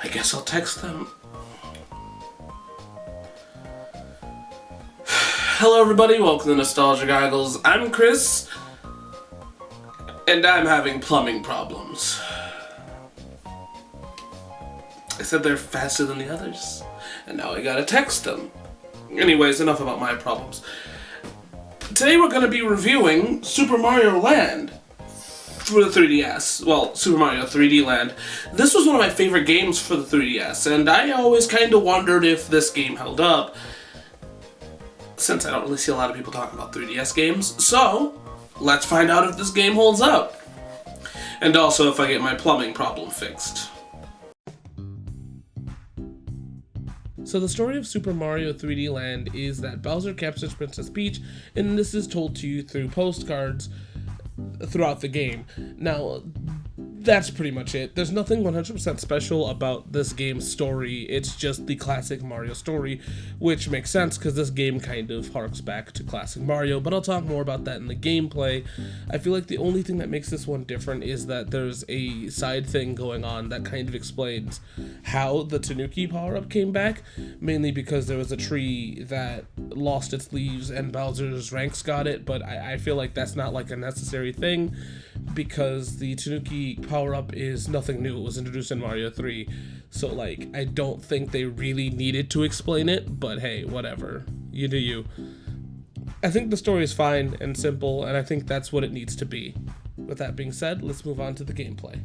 I guess I'll text them. Hello everybody, welcome to Nostalgia Goggles. I'm Chris, and I'm having plumbing problems. I said they're faster than the others, and now I gotta text them. Anyways, enough about my problems. Today we're gonna be reviewing Super Mario Land for the 3DS. Well, Super Mario 3D Land. This was one of my favorite games for the 3DS, and I always kind of wondered if this game held up, since I don't really see a lot of people talking about 3DS games. So, let's find out if this game holds up. And also if I get my plumbing problem fixed. So the story of Super Mario 3D Land is that Bowser captures Princess Peach, and this is told to you through postcards throughout the game. Now, that's pretty much it. There's nothing 100% special about this game's story. It's just the classic Mario story, which makes sense because this game kind of harks back to classic Mario, but I'll talk more about that in the gameplay. I feel like the only thing that makes this one different is that there's a side thing going on that kind of explains how the Tanuki power-up came back, mainly because there was a tree that lost its leaves and Bowser's ranks got it, but I feel like that's not like a necessary thing, because the Tanuki power-up is nothing new. It was introduced in Mario 3, so like I don't think they really needed to explain it, but hey, whatever, you do you. I think the story is fine and simple, and I think that's what it needs to be. With that being said, let's move on to the gameplay.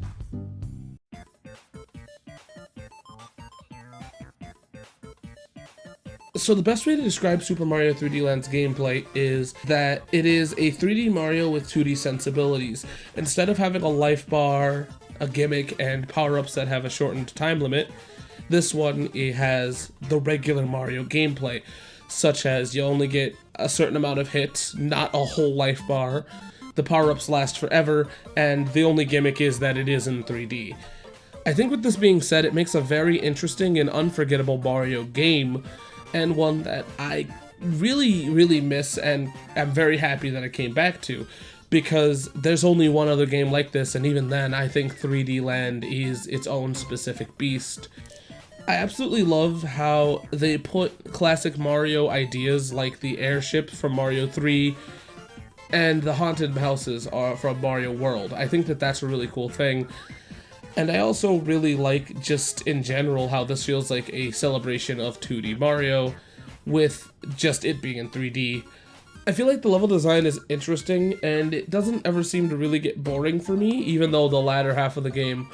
So the best way to describe Super Mario 3D Land's gameplay is that it is a 3D Mario with 2D sensibilities. Instead of having a life bar, a gimmick, and power-ups that have a shortened time limit, this one it has the regular Mario gameplay, such as you only get a certain amount of hits, not a whole life bar, the power-ups last forever, and the only gimmick is that it is in 3D. I think with this being said, it makes a very interesting and unforgettable Mario game, and one that I really miss and am very happy that I came back to, because there's only one other game like this, and even then I think 3D Land is its own specific beast. I absolutely love how they put classic Mario ideas like the airship from Mario 3 and the haunted houses are from Mario World. I think that that's a really cool thing. And I also really like, just in general, how this feels like a celebration of 2D Mario, with just it being in 3D. I feel like the level design is interesting, and it doesn't ever seem to really get boring for me, even though the latter half of the game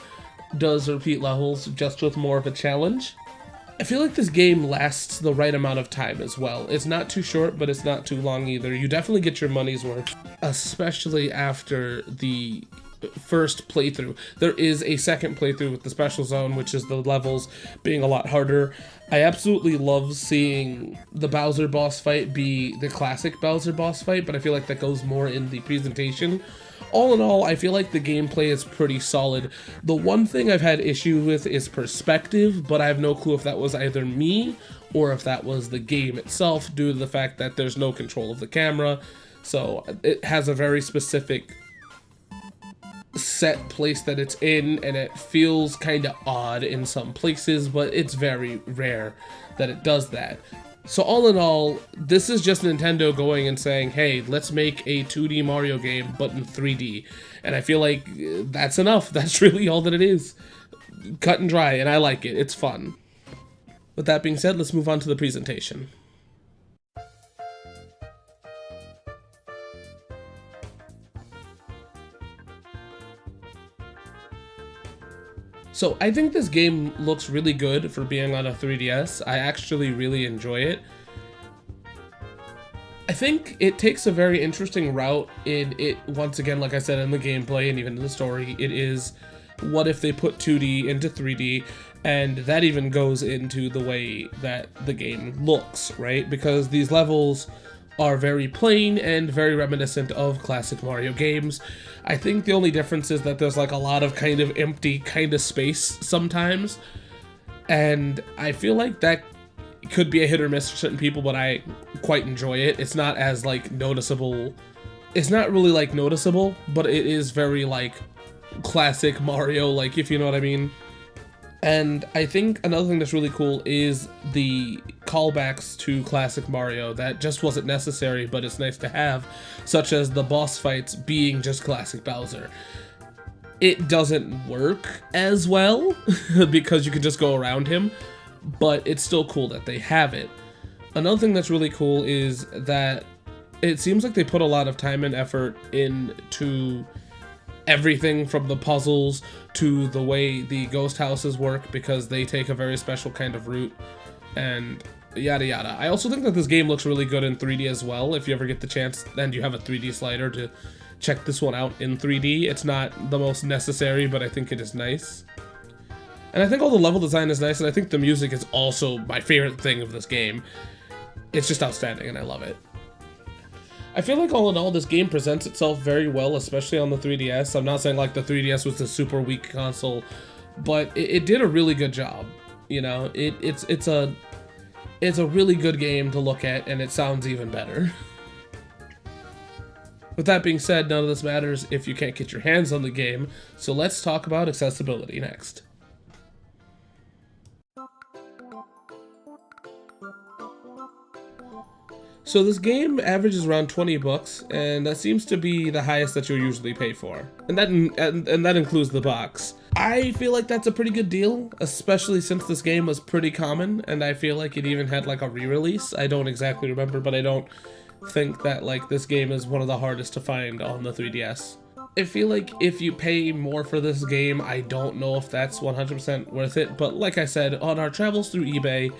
does repeat levels just with more of a challenge. I feel like this game lasts the right amount of time as well. It's not too short, but it's not too long either. You definitely get your money's worth, especially after the first playthrough. There is a second playthrough with the special zone, which is the levels being a lot harder. I absolutely love seeing the Bowser boss fight be the classic Bowser boss fight, but I feel like that goes more in the presentation. All in all, I feel like the gameplay is pretty solid. The one thing I've had issue with is perspective, but I have no clue if that was either me or if that was the game itself, due to the fact that there's no control of the camera. So it has a very specific set place that it's in, and it feels kind of odd in some places, but it's very rare that it does that. So all in all, this is just Nintendo going and saying, hey, let's make a 2D Mario game but in 3D, and I feel like that's enough. That's really all that it is. Cut and dry, and I like it. It's fun. With that being said, let's move on to the presentation. So I think this game looks really good for being on a 3DS. I actually really enjoy it. I think it takes a very interesting route in it, once again, like I said, in the gameplay and even in the story. It is, what if they put 2D into 3D, and that even goes into the way that the game looks, right? Because these levels are very plain and very reminiscent of classic Mario games. I think the only difference is that there's like a lot of kind of empty kind of space sometimes, and I feel like that could be a hit or miss for certain people, but I quite enjoy it. It's not as like noticeable. It's not really like noticeable, but it is very like classic Mario, like, if you know what I mean. And I think another thing that's really cool is the callbacks to classic Mario that just wasn't necessary, but it's nice to have, such as the boss fights being just classic Bowser. It doesn't work as well because you can just go around him, but it's still cool that they have it. Another thing that's really cool is that it seems like they put a lot of time and effort into everything from the puzzles to the way the ghost houses work, because they take a very special kind of route and yada yada. I also think that this game looks really good in 3D as well. If you ever get the chance and you have a 3D slider, to check this one out in 3D. It's not the most necessary, but I think it is nice. And I think all the level design is nice, and I think the music is also my favorite thing of this game. It's just outstanding, and I love it. I feel like all in all, this game presents itself very well, especially on the 3DS. I'm not saying like the 3DS was a super weak console, but it did a really good job. You know, it's a really good game to look at, and it sounds even better. With that being said, none of this matters if you can't get your hands on the game, so let's talk about accessibility next. So this game averages around 20 bucks, and that seems to be the highest that you'll usually pay for. And that includes the box. I feel like that's a pretty good deal, especially since this game was pretty common, and I feel like it even had like a re-release. I don't exactly remember, but I don't think that like this game is one of the hardest to find on the 3DS. I feel like if you pay more for this game, I don't know if that's 100% worth it, but like I said, on our travels through eBay,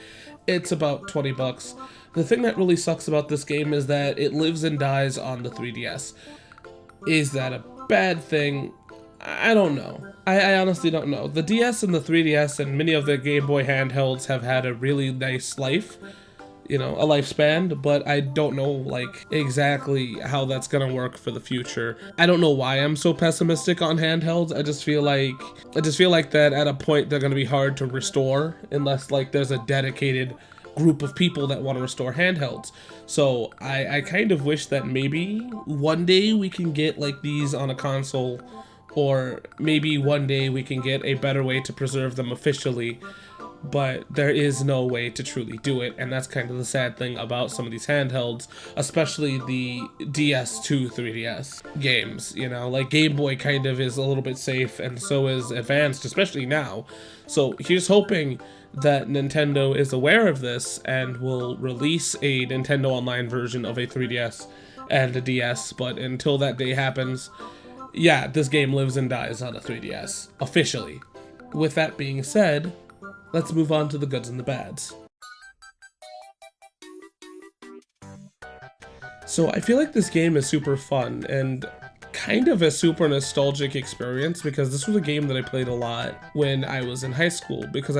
it's about 20 bucks. The thing that really sucks about this game is that it lives and dies on the 3DS. Is that a bad thing? I don't know. I honestly don't know. The DS and the 3DS and many of the Game Boy handhelds have had a really nice life, you know, a lifespan, but I don't know like exactly how that's gonna work for the future. I don't know why I'm so pessimistic on handhelds. I just feel like that at a point they're gonna be hard to restore unless like there's a dedicated group of people that want to restore handhelds. So I kind of wish that maybe one day we can get like these on a console, or maybe one day we can get a better way to preserve them officially, but there is no way to truly do it, and that's kind of the sad thing about some of these handhelds, especially the DS2 3DS games, you know, like Game Boy kind of is a little bit safe, and so is Advanced, especially now. So here's hoping that Nintendo is aware of this and will release a Nintendo Online version of a 3DS and a DS, but until that day happens, yeah, this game lives and dies on a 3DS, officially. With that being said, let's move on to the goods and the bads. So I feel like this game is super fun and kind of a super nostalgic experience, because this was a game that I played a lot when I was in high school, because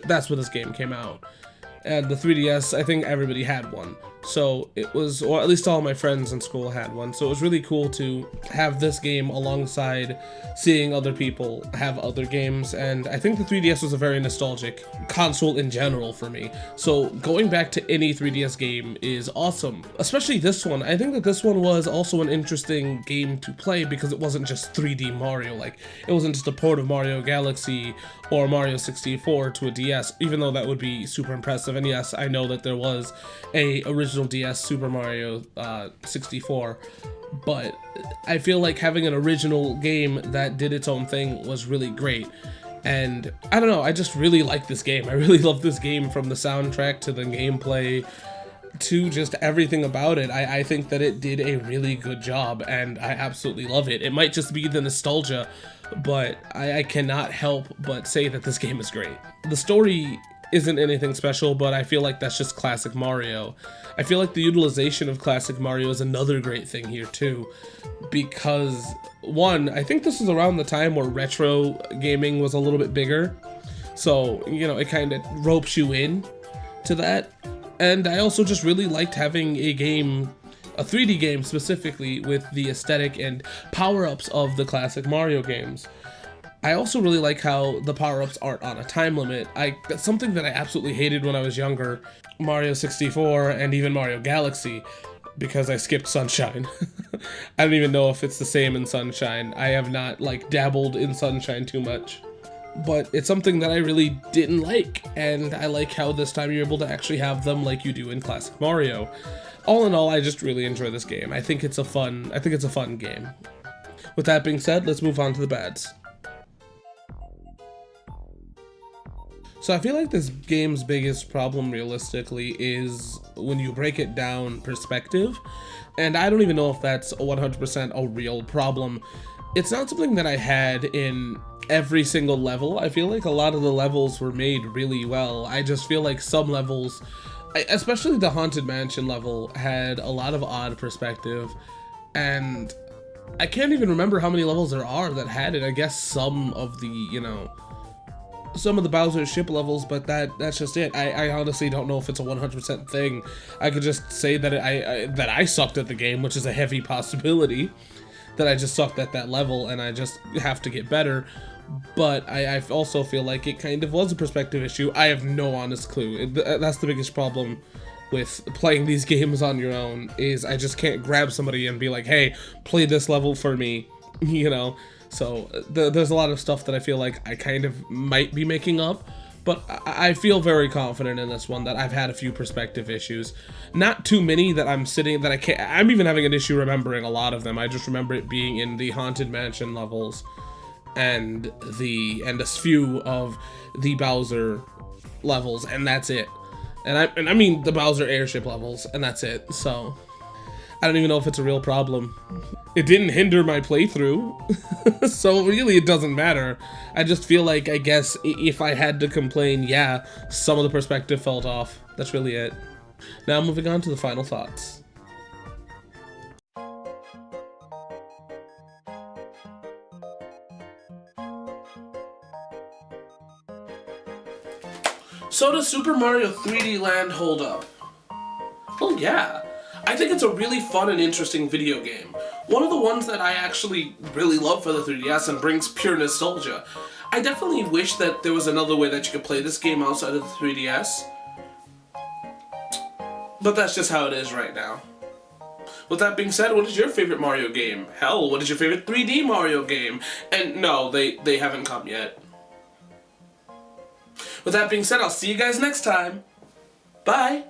that's when this game came out. And the 3DS, I think everybody had one. So it was, or at least all my friends in school had one. So it was really cool to have this game alongside seeing other people have other games. And I think the 3DS was a very nostalgic console in general for me. So going back to any 3DS game is awesome, especially this one. I think that this one was also an interesting game to play because it wasn't just 3D Mario. Like, it wasn't just a port of Mario Galaxy or Mario 64 to a DS, even though that would be super impressive. And yes, I know that there was a original DS Super Mario 64, but I feel like having an original game that did its own thing was really great. And I don't know, I just really like this game. I really love this game, from the soundtrack to the gameplay to just everything about it. I think that it did a really good job, and I absolutely love it. It might just be the nostalgia, but I cannot help but say that this game is great. The story isn't anything special, but I feel like that's just classic Mario. I feel like the utilization of classic Mario is another great thing here too, because one, I think this was around the time where retro gaming was a little bit bigger, so, you know, it kind of ropes you in to that. And I also just really liked having a game, a 3D game specifically, with the aesthetic and power-ups of the classic Mario games. I also really like how the power-ups aren't on a time limit. That's something that I absolutely hated when I was younger. Mario 64 and even Mario Galaxy, because I skipped Sunshine. I don't even know if it's the same in Sunshine. I have not, like, dabbled in Sunshine too much. but it's something that I really didn't like, and I like how this time you're able to actually have them like you do in Classic Mario. All in all, I just really enjoy this game. I think it's a fun game. With that being said, let's move on to the bads. So I feel like this game's biggest problem realistically is when you break it down perspective, and I don't even know if that's 100% a real problem. It's not something that I had in every single level. I feel like a lot of the levels were made really well. I just feel like some levels, especially the Haunted Mansion level, had a lot of odd perspective, and I can't even remember how many levels there are that had it. I guess some of the, some of the Bowser ship levels, but that's just it. I honestly don't know if it's a 100% thing. I could just say that I sucked at the game, which is a heavy possibility, that I just sucked at that level and I just have to get better. But I also feel like it kind of was a perspective issue. I have no honest clue. That's the biggest problem with playing these games on your own, is I just can't grab somebody and be like, hey, play this level for me, So there's a lot of stuff that I feel like I kind of might be making up, but I feel very confident in this one that I've had a few perspective issues. Not too many that I'm even having an issue remembering a lot of them. I just remember it being in the Haunted Mansion levels and a few of the Bowser levels, and that's it. And I mean the Bowser airship levels, and that's it. So I don't even know if it's a real problem. It didn't hinder my playthrough, so really it doesn't matter. I just feel like, I guess, if I had to complain, yeah, some of the perspective felt off. That's really it. Now moving on to the final thoughts. So does Super Mario 3D Land hold up? Well, yeah. I think it's a really fun and interesting video game. One of the ones that I actually really love for the 3DS and brings pure nostalgia. I definitely wish that there was another way that you could play this game outside of the 3DS. But that's just how it is right now. With that being said, what is your favorite Mario game? Hell, what is your favorite 3D Mario game? And no, they haven't come yet. With that being said, I'll see you guys next time. Bye!